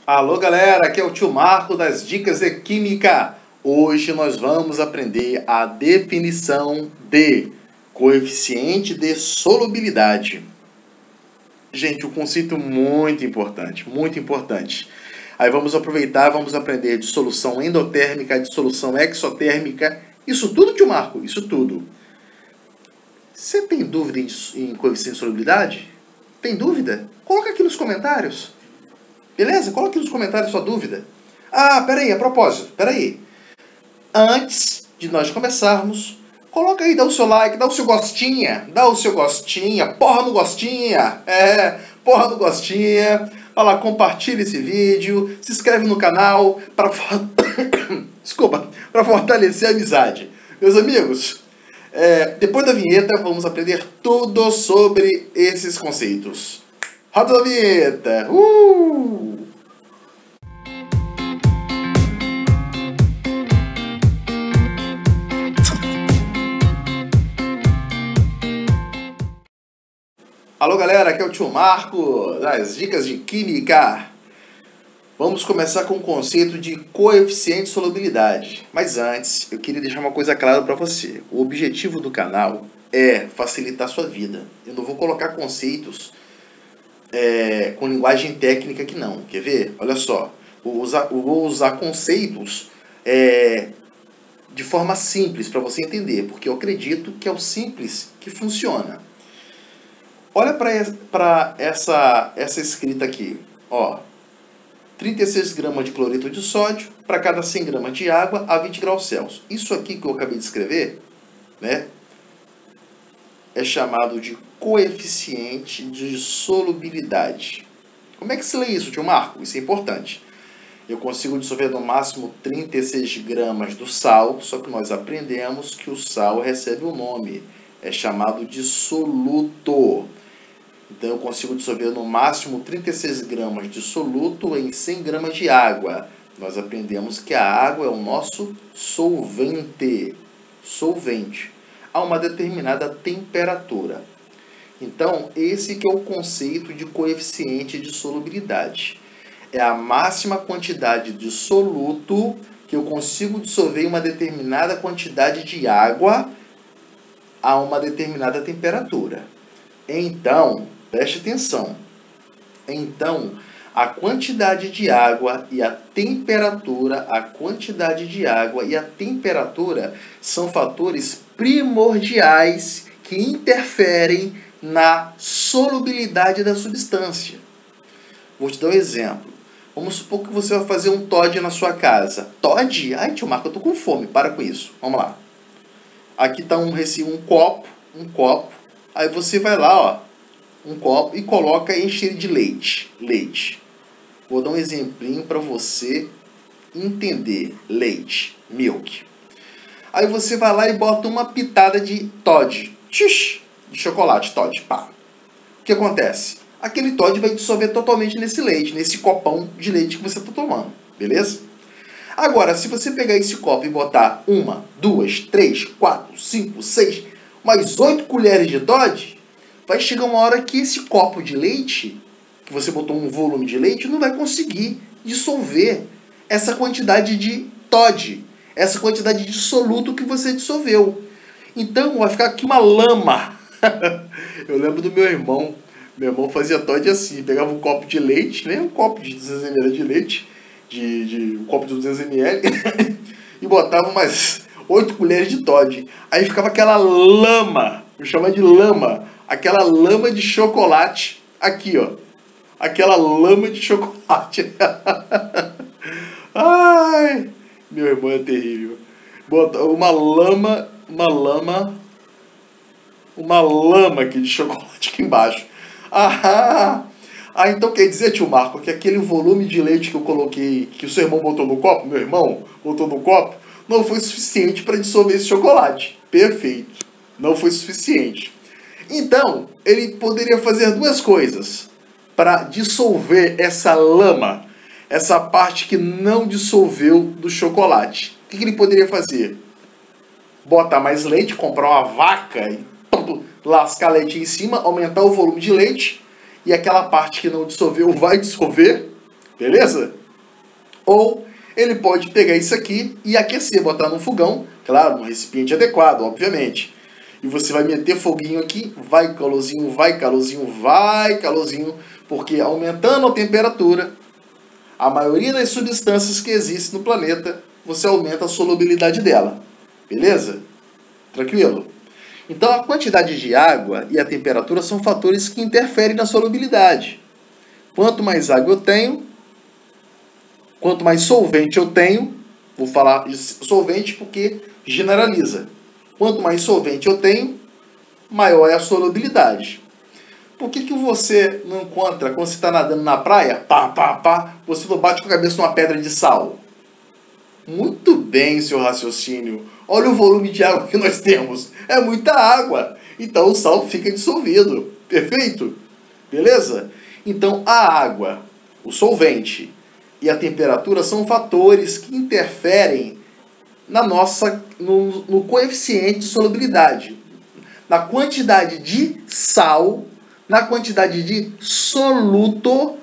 Alô galera, aqui é o tio Marco das Dicas de Química. Hoje nós vamos aprender a definição de coeficiente de solubilidade. Gente, um conceito muito importante, muito importante. Aí vamos aproveitar, vamos aprender de solução endotérmica, de solução exotérmica. Isso tudo, tio Marco? Isso tudo. Você tem dúvida em coeficiente de solubilidade? Tem dúvida? Coloca aqui nos comentários. Beleza? Coloque nos comentários sua dúvida. Ah, peraí, a propósito, peraí. Antes de nós começarmos, coloca aí, dá o seu like, dá o seu gostinha, porra no gostinha, porra no gostinha. Vai lá, compartilha esse vídeo, se inscreve no canal para para fortalecer a amizade. Meus amigos, depois da vinheta vamos aprender tudo sobre esses conceitos. Roda a vinheta! Alô galera, aqui é o tio Marco das Dicas de Química. Vamos começar com o conceito de coeficiente de solubilidade. Mas antes, eu queria deixar uma coisa clara para você. O objetivo do canal é facilitar a sua vida. Eu não vou colocar conceitos com linguagem técnica aqui não. Quer ver? Olha só. Vou usar conceitos de forma simples para você entender. Porque eu acredito que é o simples que funciona. Olha para essa escrita aqui, ó, 36 gramas de cloreto de sódio para cada 100 gramas de água a 20 graus Celsius. Isso aqui que eu acabei de escrever, né, é chamado de coeficiente de solubilidade. Como é que se lê isso, tio Marco? Isso é importante. Eu consigo dissolver no máximo 36 gramas do sal, só que nós aprendemos que o sal recebe um nome, é chamado de soluto. Então eu consigo dissolver no máximo 36 gramas de soluto em 100 gramas de água. Nós aprendemos que a água é o nosso solvente a uma determinada temperatura. Então esse que é o conceito de coeficiente de solubilidade. É a máxima quantidade de soluto que eu consigo dissolver em uma determinada quantidade de água a uma determinada temperatura. Então, preste atenção. Então, a quantidade de água e a temperatura, são fatores primordiais que interferem na solubilidade da substância. Vou te dar um exemplo. Vamos supor que você vai fazer um Toddy na sua casa. Toddy? Ai, tio Marco, eu tô com fome. Para com isso. Vamos lá. Aqui está um copo. Aí você vai lá, ó, um copo e coloca e enche ele de leite. Vou dar um exemplinho para você entender. Leite, milk. Aí você vai lá e bota uma pitada de Toddy, de chocolate Toddy, pá. O que acontece? Aquele Toddy vai dissolver totalmente nesse leite, nesse copão de leite que você está tomando, beleza? Agora, se você pegar esse copo e botar 1, 2, 3, 4, 5, 6, mais 8 colheres de Toddy, vai chegar uma hora que esse copo de leite, que você botou um volume de leite, não vai conseguir dissolver essa quantidade de Toddy, essa quantidade de soluto que você dissolveu. Então, vai ficar aqui uma lama. Eu lembro do meu irmão. Meu irmão fazia Toddy assim, pegava um copo de leite, né, um copo de 200 ml de leite, um copo de 200 ml e botava umas 8 colheres de Toddy. Aí ficava aquela lama, eu chamo de lama, aquela lama de chocolate aqui, ó. Aquela lama de chocolate. Ai, meu irmão é terrível. Bota uma lama aqui de chocolate aqui embaixo. Então quer dizer, tio Marco, que aquele volume de leite que eu coloquei, que o seu irmão botou no copo, meu irmão botou no copo, não foi suficiente para dissolver esse chocolate. Perfeito. Não foi suficiente. Então, ele poderia fazer duas coisas para dissolver essa lama, essa parte que não dissolveu do chocolate. O que ele poderia fazer? Botar mais leite, comprar uma vaca e lascar leite em cima, aumentar o volume de leite, e aquela parte que não dissolveu vai dissolver, beleza? Ou ele pode pegar isso aqui e aquecer, botar no fogão, claro, num recipiente adequado, obviamente. E você vai meter foguinho aqui, vai calorzinho, vai calorzinho, vai calorzinho, porque aumentando a temperatura, a maioria das substâncias que existem no planeta, você aumenta a solubilidade dela, beleza? Tranquilo? Então a quantidade de água e a temperatura são fatores que interferem na solubilidade. Quanto mais água eu tenho, quanto mais solvente eu tenho, vou falar de solvente porque generaliza. Quanto mais solvente eu tenho, maior é a solubilidade. Por que você não encontra, quando você está nadando na praia, pá, pá, pá, você não bate com a cabeça numa pedra de sal? Muito bem, seu raciocínio. Olha o volume de água que nós temos. É muita água. Então o sal fica dissolvido. Perfeito? Beleza? Então a água, o solvente e a temperatura são fatores que interferem no coeficiente de solubilidade, na quantidade de sal, na quantidade de soluto.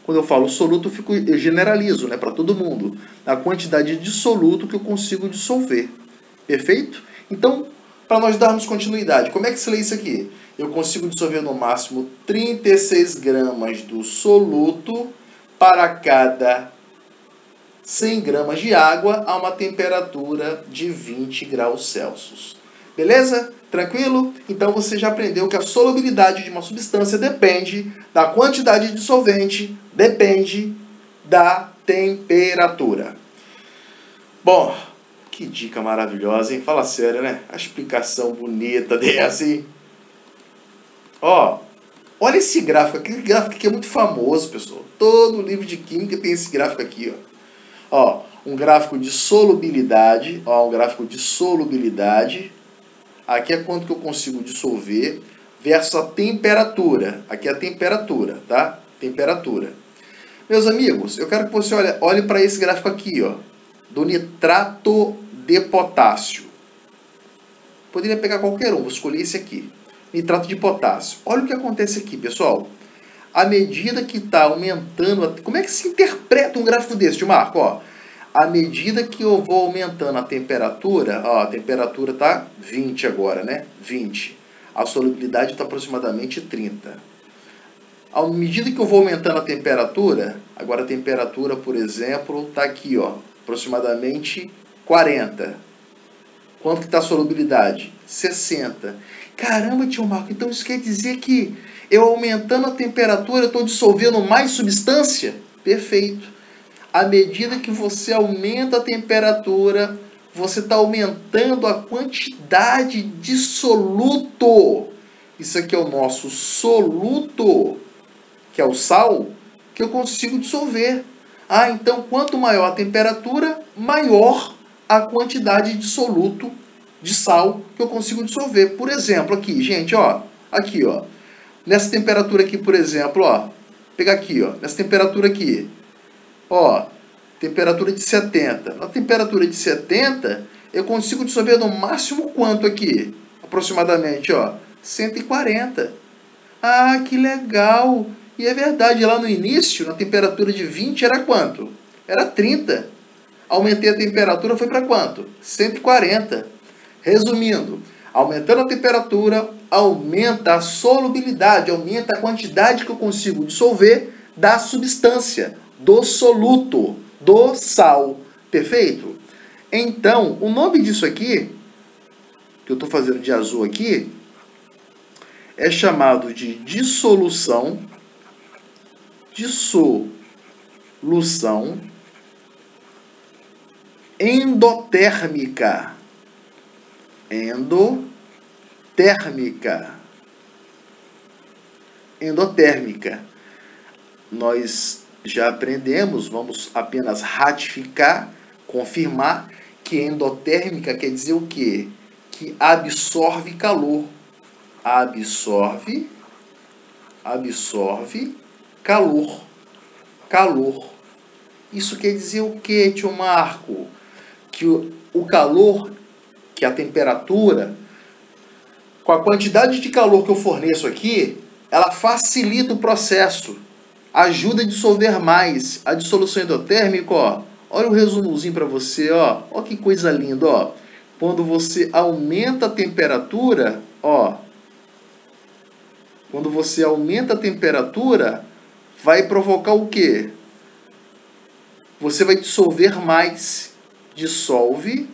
Quando eu falo soluto, eu generalizo, né, para todo mundo. Na quantidade de soluto que eu consigo dissolver. Perfeito? Então, para nós darmos continuidade, como é que se lê isso aqui? Eu consigo dissolver no máximo 36 gramas do soluto para cada 100 gramas de água a uma temperatura de 20 graus Celsius. Beleza? Tranquilo? Então você já aprendeu que a solubilidade de uma substância depende da quantidade de solvente, depende da temperatura. Bom, que dica maravilhosa, hein? Fala sério, né? A explicação bonita dessa, hein? Ó, olha esse gráfico aqui. Esse gráfico aqui é muito famoso, pessoal. Todo livro de química tem esse gráfico aqui, ó. Um gráfico de solubilidade, ó, um gráfico de solubilidade. Aqui é quanto que eu consigo dissolver versus a temperatura. Aqui é a temperatura, tá? Temperatura. Meus amigos, eu quero que você olhe para esse gráfico aqui, ó, do nitrato de potássio. Poderia pegar qualquer um, vou escolher esse aqui. Nitrato de potássio. Olha o que acontece aqui, pessoal. À medida que está aumentando... Como é que se interpreta um gráfico desse, tio Marco? Ó, à medida que eu vou aumentando a temperatura, ó, a temperatura está 20 agora, né? 20. A solubilidade está aproximadamente 30. À medida que eu vou aumentando a temperatura, agora a temperatura, por exemplo, está aqui, ó, aproximadamente 40. Quanto que está a solubilidade? 60. Caramba, tio Marco, então isso quer dizer que eu aumentando a temperatura, eu estou dissolvendo mais substância? Perfeito. À medida que você aumenta a temperatura, você está aumentando a quantidade de soluto. Isso aqui é o nosso soluto, que é o sal, que eu consigo dissolver. Ah, então quanto maior a temperatura, maior a quantidade de soluto de sal que eu consigo dissolver. Por exemplo, aqui, gente, ó, aqui, ó, nessa temperatura aqui, por exemplo, ó, pegar aqui, ó, nessa temperatura aqui, ó, temperatura de 70. Na temperatura de 70, eu consigo dissolver no máximo quanto aqui? Aproximadamente, ó, 140. Ah, que legal! E é verdade, lá no início, na temperatura de 20, era quanto? Era 30. Aumentei a temperatura, foi para quanto? 140. Resumindo, aumentando a temperatura, aumenta a solubilidade, aumenta a quantidade que eu consigo dissolver da substância, do soluto, do sal. Perfeito? Então, o nome disso aqui, que eu estou fazendo de azul aqui, é chamado de dissolução endotérmica. Endotérmica. Nós já aprendemos, vamos apenas ratificar, confirmar que endotérmica quer dizer o quê? Que absorve calor. Absorve calor. Isso quer dizer o quê, tio Marco? Que o calor, que a temperatura, com a quantidade de calor que eu forneço aqui, ela facilita o processo. ajuda a dissolver mais. A dissolução endotérmica, ó, olha o resumozinho para você, ó. Ó que coisa linda, ó. Quando você aumenta a temperatura, ó. Quando você aumenta a temperatura, vai provocar o quê? Você vai dissolver mais. Dissolve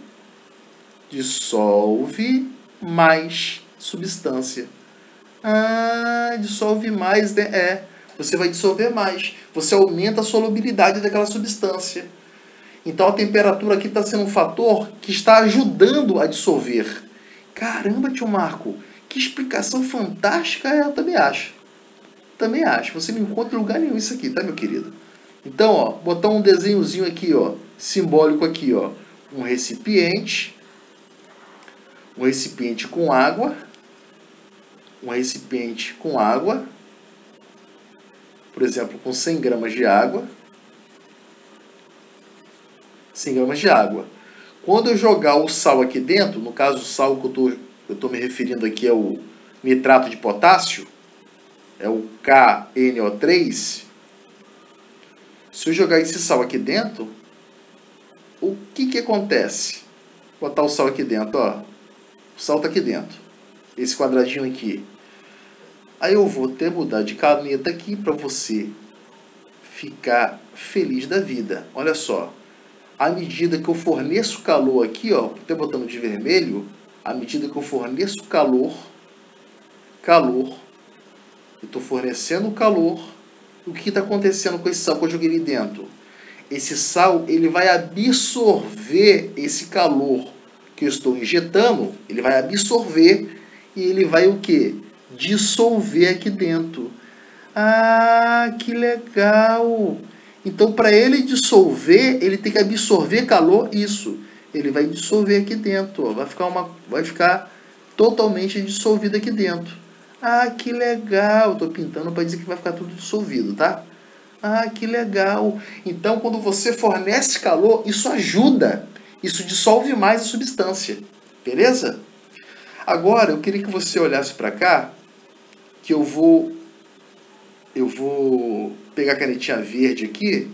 mais substância. Ah, dissolve mais, né? É, você vai dissolver mais. Você aumenta a solubilidade daquela substância. Então a temperatura aqui está sendo um fator que está ajudando a dissolver. Caramba, tio Marco, que explicação fantástica, eu também acho. Também acho. Você não encontra em lugar nenhum isso aqui, tá, meu querido? Então, ó, botar um desenhozinho aqui, ó, simbólico aqui, ó, um recipiente com água, por exemplo, com 100 gramas de água, 100 gramas de água. Quando eu jogar o sal aqui dentro, no caso o sal que eu estou me referindo aqui é o nitrato de potássio, é o KNO3, se eu jogar esse sal aqui dentro, o que acontece? Vou botar o sal aqui dentro, ó. O sal está aqui dentro. Esse quadradinho aqui. Aí eu vou até mudar de caneta aqui para você ficar feliz da vida. Olha só. À medida que eu forneço calor aqui, ó, até botando de vermelho, à medida que eu forneço calor, eu estou fornecendo calor. O que está acontecendo com esse sal que eu joguei ali dentro? Esse sal, ele vai absorver esse calor que eu estou injetando, ele vai absorver e ele vai o quê? Dissolver aqui dentro. Ah, que legal! Então, para ele dissolver, ele tem que absorver calor, isso. Ele vai dissolver aqui dentro, ó. Vai ficar totalmente dissolvido aqui dentro. Ah, que legal! Estou pintando para dizer que vai ficar tudo dissolvido, tá? Ah, que legal! Então, quando você fornece calor, isso ajuda. Isso dissolve mais a substância. Beleza? Agora, eu queria que você olhasse para cá, que eu vou pegar a canetinha verde aqui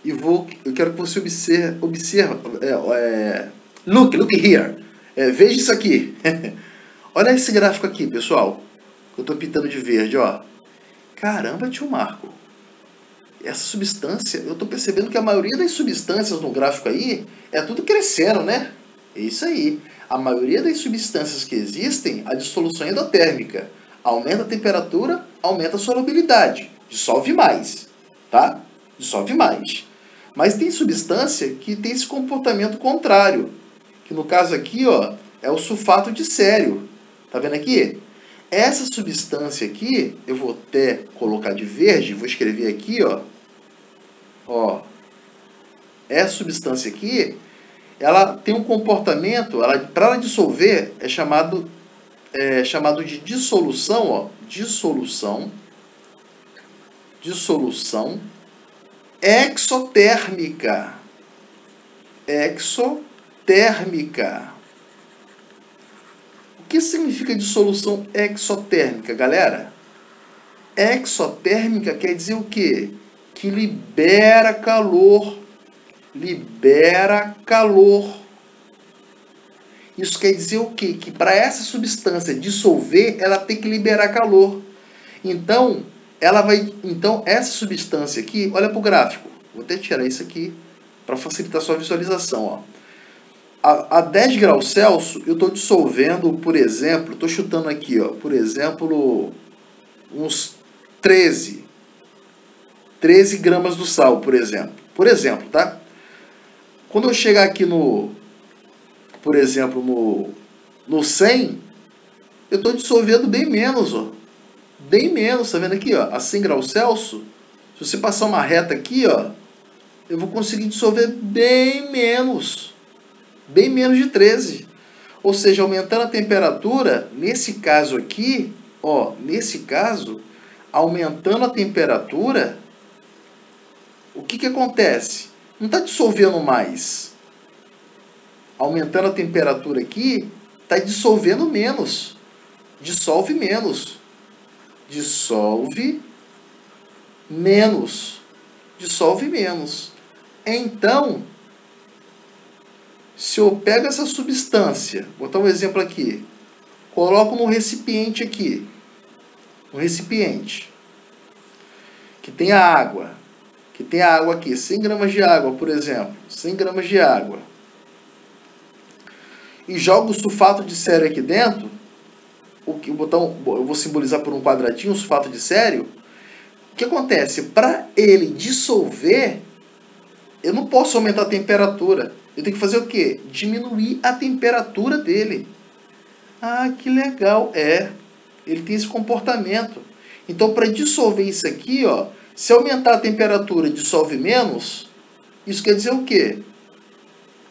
e eu quero que você observe look here. Veja isso aqui. Olha esse gráfico aqui, pessoal. Eu estou pintando de verde, ó. Caramba, tio Marco. Essa substância, eu estou percebendo que a maioria das substâncias no gráfico aí é tudo crescendo, né? É isso aí. A maioria das substâncias que existem, a dissolução endotérmica. Aumenta a temperatura, aumenta a solubilidade. Dissolve mais, tá? Dissolve mais. Mas tem substância que tem esse comportamento contrário. Que no caso aqui, ó, é o sulfato de sério. Tá vendo aqui? Essa substância aqui, eu vou até colocar de verde, vou escrever aqui, ó. Ó. Essa substância aqui, ela tem um comportamento, para ela dissolver, é chamado de dissolução, ó. Dissolução exotérmica. O que significa dissolução exotérmica, galera? Exotérmica quer dizer o quê? Que libera calor. Isso quer dizer o quê? Que para essa substância dissolver, ela tem que liberar calor. Então, essa substância aqui, olha para o gráfico. Vou até tirar isso aqui para facilitar a sua visualização, ó. A 10 graus Celsius, eu estou dissolvendo, por exemplo, estou chutando aqui, ó, por exemplo, uns 13 gramas do sal, por exemplo. Por exemplo, tá? Quando eu chegar aqui por exemplo, no 100, eu estou dissolvendo bem menos, ó. Bem menos, tá vendo aqui, ó? A 100 graus Celsius, se você passar uma reta aqui, ó, eu vou conseguir dissolver bem menos de 13. Ou seja, aumentando a temperatura, nesse caso aqui, ó, aumentando a temperatura, o que acontece? Não está dissolvendo mais. Aumentando a temperatura aqui, está dissolvendo menos. Dissolve menos. Dissolve menos. Dissolve menos. Então, se eu pego essa substância, vou botar um exemplo aqui, coloco num recipiente aqui, um recipiente, que tem a água aqui, 100 gramas de água, por exemplo, 100 gramas de água, e jogo o sulfato de sério aqui dentro, eu vou simbolizar por um quadradinho o sulfato de sério. O que acontece? Para ele dissolver, eu não posso aumentar a temperatura. Eu tenho que fazer o quê? Diminuir a temperatura dele. Ah, que legal. Ele tem esse comportamento. Então, para dissolver isso aqui, ó, se aumentar a temperatura, dissolve menos, isso quer dizer o quê?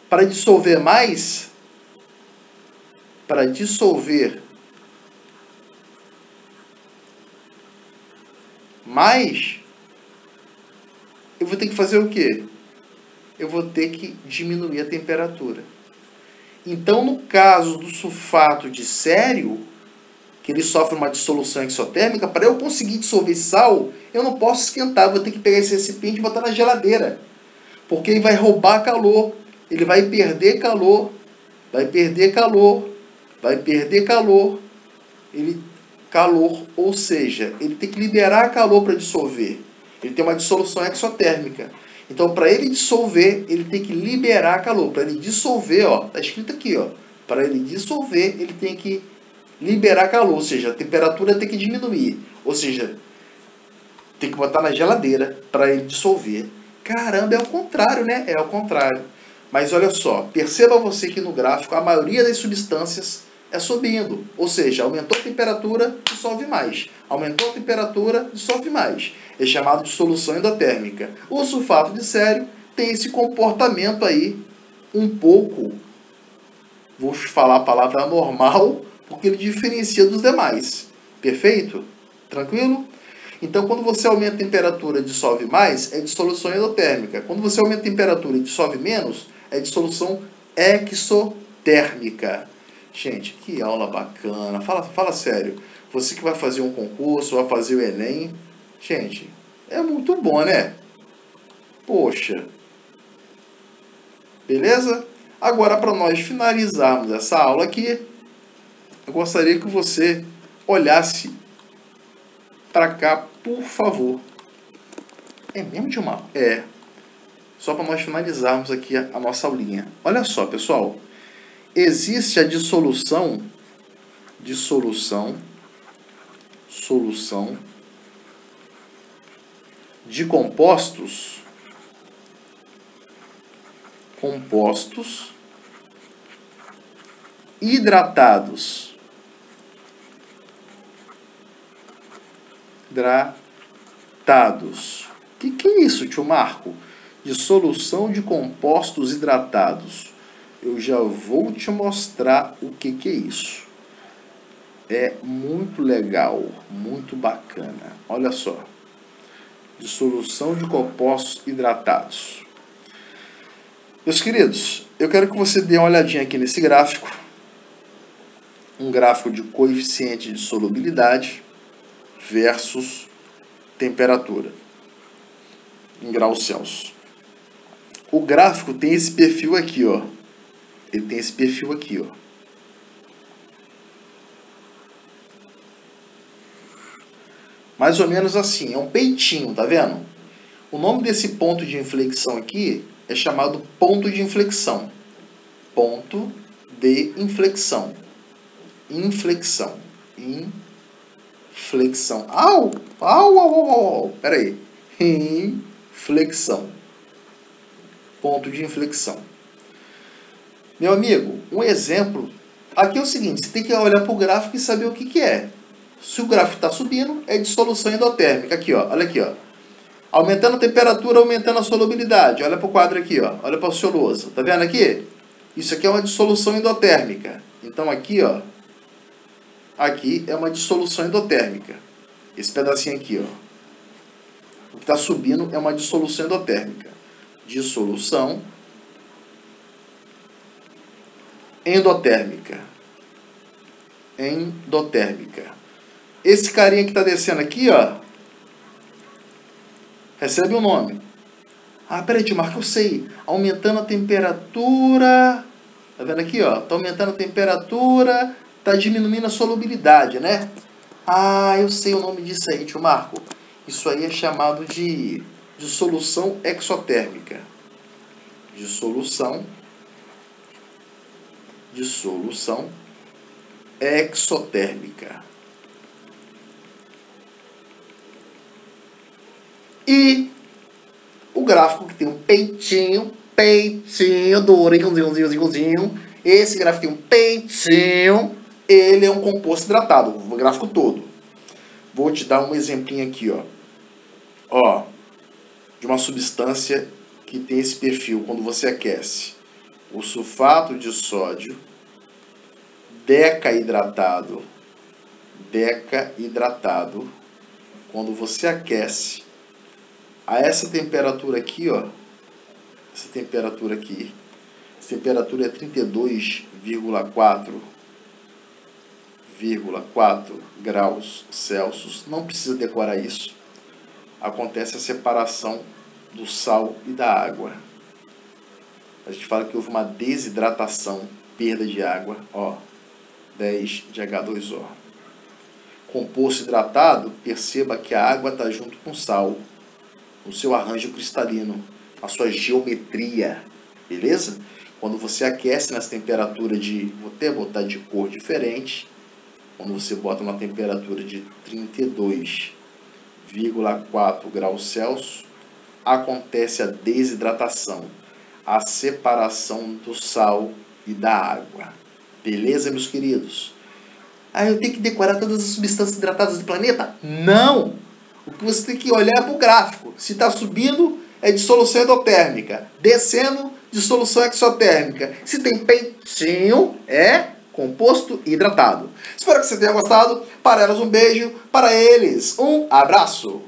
Para dissolver mais, eu vou ter que fazer o quê? Eu vou ter que diminuir a temperatura. Então, no caso do sulfato de sério, que ele sofre uma dissolução exotérmica, para eu conseguir dissolver sal, eu não posso esquentar, eu vou ter que pegar esse recipiente e botar na geladeira. Porque ele vai roubar calor, ele vai perder calor, ou seja, ele tem que liberar calor para dissolver. Ele tem uma dissolução exotérmica. Então, para ele dissolver, ele tem que liberar calor. Para ele dissolver, ó, tá escrito aqui, ó, para ele dissolver, ele tem que liberar calor, ou seja, a temperatura tem que diminuir. Ou seja, tem que botar na geladeira para ele dissolver. Caramba, é o contrário, né? É o contrário. Mas olha só, perceba você que no gráfico a maioria das substâncias é subindo. Ou seja, aumentou a temperatura, dissolve mais. Aumentou a temperatura, dissolve mais. É chamado de solução endotérmica. O sulfato de sério tem esse comportamento aí um pouco, vou falar a palavra anormal, porque ele diferencia dos demais. Perfeito? Tranquilo? Então, quando você aumenta a temperatura e dissolve mais, é dissolução endotérmica. Quando você aumenta a temperatura e dissolve menos, é dissolução exotérmica. Gente, que aula bacana. Fala sério. Você que vai fazer um concurso, vai fazer o Enem. Gente, é muito bom, né? Poxa. Beleza? Agora, para nós finalizarmos essa aula aqui, eu gostaria que você olhasse para cá, por favor. É mesmo, Dilmar? É. Só para nós finalizarmos aqui a nossa aulinha. Olha só, pessoal. Existe a dissolução de compostos hidratados. O que é isso, tio Marco? Dissolução de compostos hidratados. Eu já vou te mostrar o que é isso. É muito legal, muito bacana. Olha só. Dissolução de compostos hidratados. Meus queridos, eu quero que você dê uma olhadinha aqui nesse gráfico. Um gráfico de coeficiente de solubilidade versus temperatura em graus Celsius. O gráfico tem esse perfil aqui, ó. Ele tem esse perfil aqui, ó. Mais ou menos assim, é um peitinho, tá vendo? O nome desse ponto de inflexão aqui é chamado ponto de inflexão. Ponto de inflexão. Inflexão. Pera aí. Inflexão. Ponto de inflexão. Meu amigo, um exemplo. Aqui é o seguinte, você tem que olhar para o gráfico e saber o que é. Se o gráfico está subindo, é dissolução endotérmica. Aqui, ó. Olha aqui, ó. Aumentando a temperatura, aumentando a solubilidade. Olha para o quadro aqui, ó. Olha para a celulose. Tá vendo aqui? Isso aqui é uma dissolução endotérmica. Então aqui, ó. Aqui é uma dissolução endotérmica. Esse pedacinho aqui, ó. O que está subindo é uma dissolução endotérmica. Dissolução endotérmica. Esse carinha que está descendo aqui, ó. recebe um nome. Ah, peraí, tio Marco, eu sei. Aumentando a temperatura. Tá vendo aqui, ó? Tá aumentando a temperatura, tá diminuindo a solubilidade, né? Ah, eu sei o nome disso aí, tio Marco. Isso aí é chamado de dissolução exotérmica. Dissolução exotérmica. E o gráfico que tem um peitinho durinho, esse gráfico tem um peitinho, ele é um composto hidratado, o gráfico todo. Vou te dar um exemplinho aqui, ó, de uma substância que tem esse perfil quando você aquece. O sulfato de sódio decaidratado, quando você aquece a essa temperatura aqui, ó, essa temperatura é 32,4 graus Celsius. Não precisa decorar isso. Acontece a separação do sal e da água. A gente fala que houve uma desidratação, perda de água, ó, 10 de H2O. Composto hidratado, perceba que a água está junto com o sal, no seu arranjo cristalino, a sua geometria, beleza? Quando você aquece nessa temperatura vou até botar de cor diferente, quando você bota uma temperatura de 32,4 graus Celsius, acontece a desidratação, a separação do sal e da água. Beleza, meus queridos? Ah, eu tenho que decorar todas as substâncias hidratadas do planeta? Não! O que você tem que olhar é para o gráfico. Se está subindo, é dissolução endotérmica. Descendo, dissolução exotérmica. Se tem peitinho, é composto hidratado. Espero que você tenha gostado. Para elas, um beijo. Para eles, um abraço.